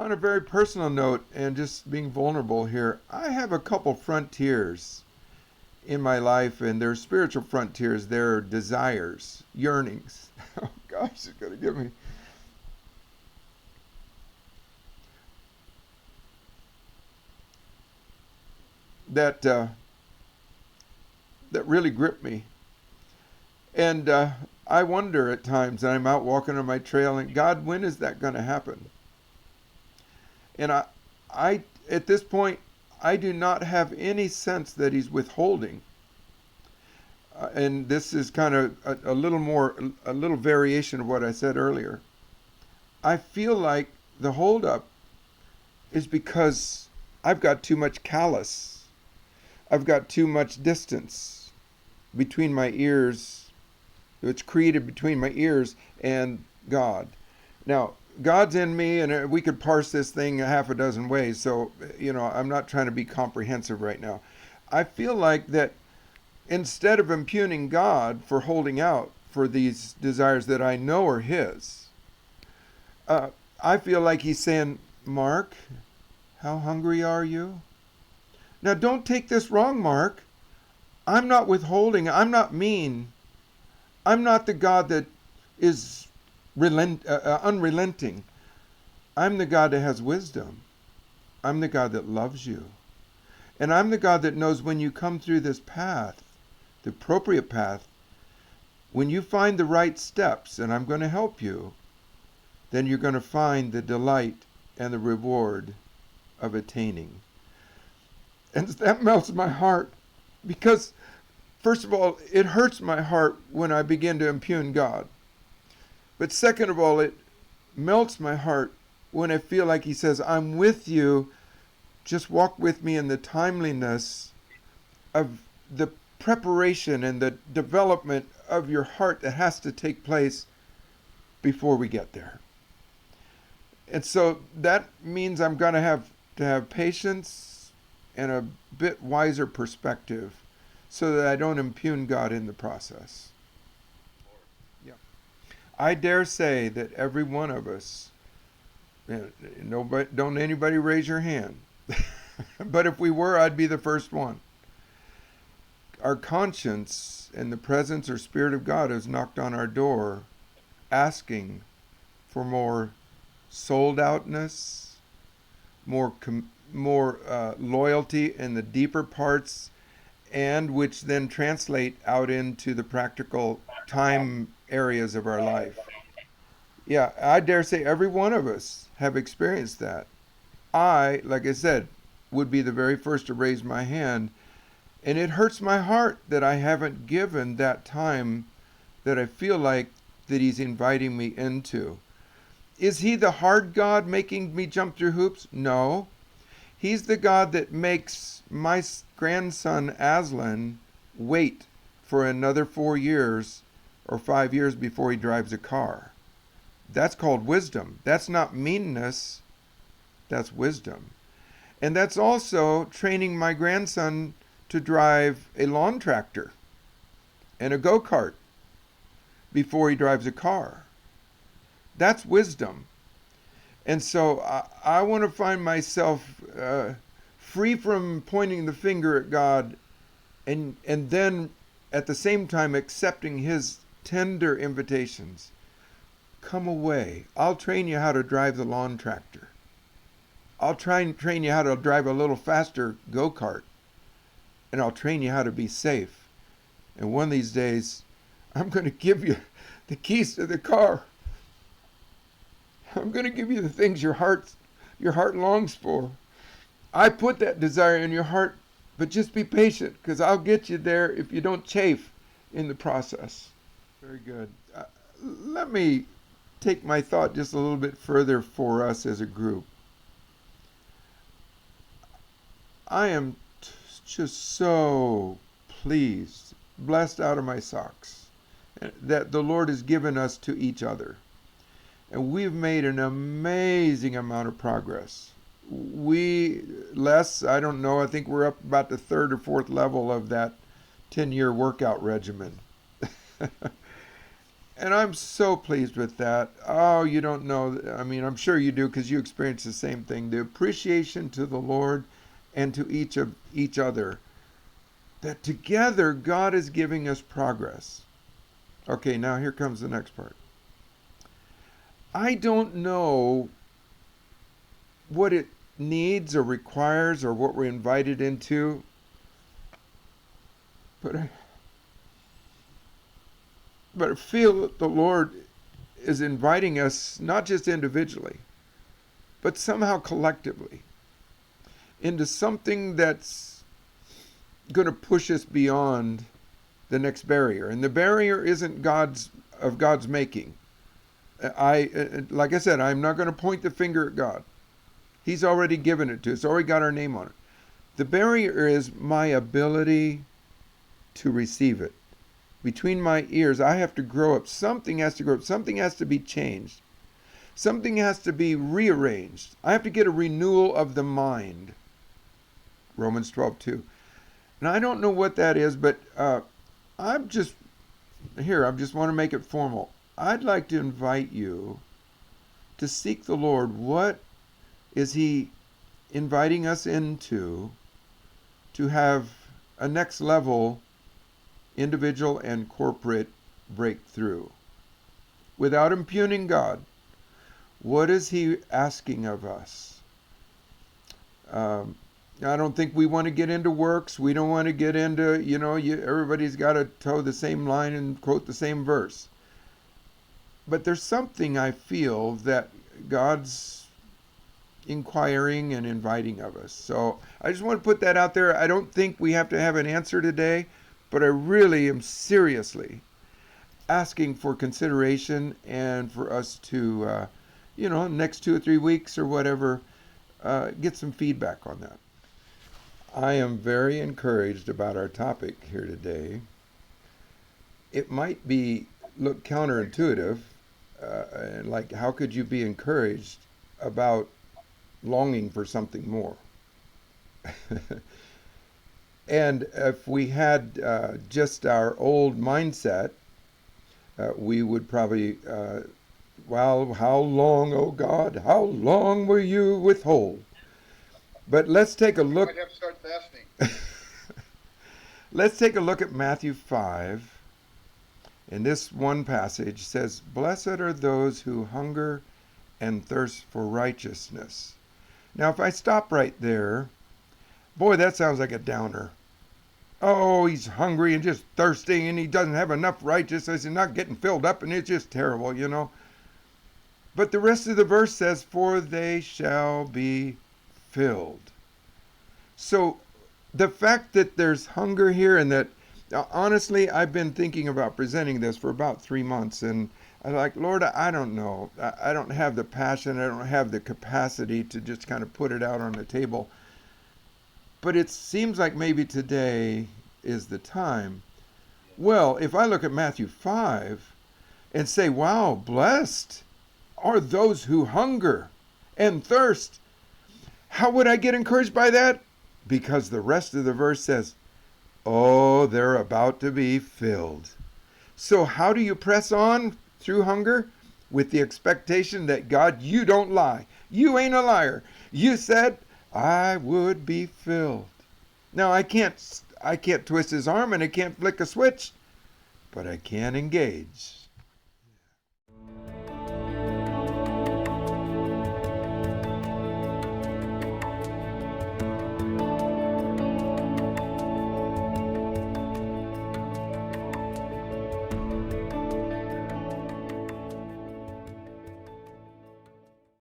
On a very personal note, and just being vulnerable here, I have a couple frontiers in my life, and they're spiritual frontiers. They're desires, yearnings. Oh gosh, it's going to get me. That that really grip me. And I wonder at times, and I'm out walking on my trail, and God, when is that going to happen? And I, at this point, I do not have any sense that He's withholding. And this is kind of a little more, a little variation of what I said earlier. I feel like the holdup is because I've got too much callus. I've got too much distance between my ears. It's created between my ears and God. Now, God's in me, and we could parse this thing a half a dozen ways. So, I'm not trying to be comprehensive right now. I feel like that instead of impugning God for holding out for these desires that I know are His, I feel like He's saying, Mark, how hungry are you? Now, don't take this wrong, Mark. I'm not withholding. I'm not mean. I'm not the God that is unrelenting. I'm the God that has wisdom. I'm the God that loves you. And I'm the God that knows when you come through this path, the appropriate path, when you find the right steps, and I'm going to help you, then you're going to find the delight and the reward of attaining. And that melts my heart because, first of all, it hurts my heart when I begin to impugn God. But second of all, it melts my heart when I feel like He says, I'm with you. Just walk with me in the timeliness of the preparation and the development of your heart that has to take place before we get there. And so that means I'm going to have patience and a bit wiser perspective so that I don't impugn God in the process. Yeah. I dare say that every one of us, nobody, don't anybody raise your hand, but if we were, I'd be the first one. Our conscience and the presence or Spirit of God has knocked on our door asking for more sold outness, more loyalty in the deeper parts, and which then translate out into the practical time areas of our life. Yeah, I dare say every one of us have experienced that. I, like I said, would be the very first to raise my hand, and it hurts my heart that I haven't given that time that I feel like that He's inviting me into. Is He the hard God making me jump through hoops? No. He's the God that makes my grandson Aslan wait for another 4 years or 5 years before he drives a car. That's called wisdom. That's not meanness. That's wisdom. And that's also training my grandson to drive a lawn tractor and a go-kart before he drives a car. That's wisdom. And so I want to find myself free from pointing the finger at God and then at the same time accepting His tender invitations. Come away. I'll train you how to drive the lawn tractor. I'll try and train you how to drive a little faster go-kart. And I'll train you how to be safe. And one of these days, I'm going to give you the keys to the car. I'm going to give you the things your heart longs for. I put that desire in your heart, but just be patient, because I'll get you there if you don't chafe in the process. Very good. Let me take my thought just a little bit further for us as a group. I am just so pleased, blessed out of my socks, that the Lord has given us to each other. And we've made an amazing amount of progress. I don't know, I think we're up about the third or fourth level of that 10-year workout regimen. And I'm so pleased with that. Oh, you don't know. I mean, I'm sure you do because you experience the same thing. The appreciation to the Lord and to each other. That together God is giving us progress. Okay, now here comes the next part. I don't know what it needs or requires or what we're invited into, but I feel that the Lord is inviting us not just individually, but somehow collectively into something that's going to push us beyond the next barrier. And the barrier isn't God's making. Like I said, I'm not going to point the finger at God. He's already given it to us, already got our name on it. The barrier is my ability to receive it. Between my ears, I have to grow up. Something has to grow up. Something has to be changed. Something has to be rearranged. I have to get a renewal of the mind. Romans 12:2. And I don't know what that is, but I just want to make it formal. I'd like to invite you to seek the Lord. What is He inviting us into to have a next level individual and corporate breakthrough? Without impugning God, what is He asking of us? I don't think we want to get into works. We don't want to get into, everybody's got to toe the same line and quote the same verse. But there's something I feel that God's inquiring and inviting of us. So I just want to put that out there. I don't think we have to have an answer today, but I really am seriously asking for consideration and for us to, next 2 or 3 weeks or whatever, get some feedback on that. I am very encouraged about our topic here today. It might look counterintuitive, like how could you be encouraged about longing for something more? And if we had just our old mindset, we would probably, well, how long, oh God, how long will you withhold? But let's take a look. You might have to start fasting. Let's take a look at Matthew 5. And this one passage says, "Blessed are those who hunger and thirst for righteousness." Now, if I stop right there, boy, that sounds like a downer. Oh, he's hungry and just thirsty and he doesn't have enough righteousness and not getting filled up and it's just terrible. But the rest of the verse says, "For they shall be filled." So the fact that there's hunger here and that, honestly, I've been thinking about presenting this for about 3 months and I'm like, Lord, I don't know. I don't have the passion. I don't have the capacity to just kind of put it out on the table. But it seems like maybe today is the time. Well, if I look at Matthew 5 and say, wow, blessed are those who hunger and thirst, how would I get encouraged by that? Because the rest of the verse says, oh, they're about to be filled. So how do you press on through hunger? With the expectation that, God, you don't lie. You ain't a liar. You said I would be filled. Now I can't twist his arm and I can't flick a switch, but I can engage.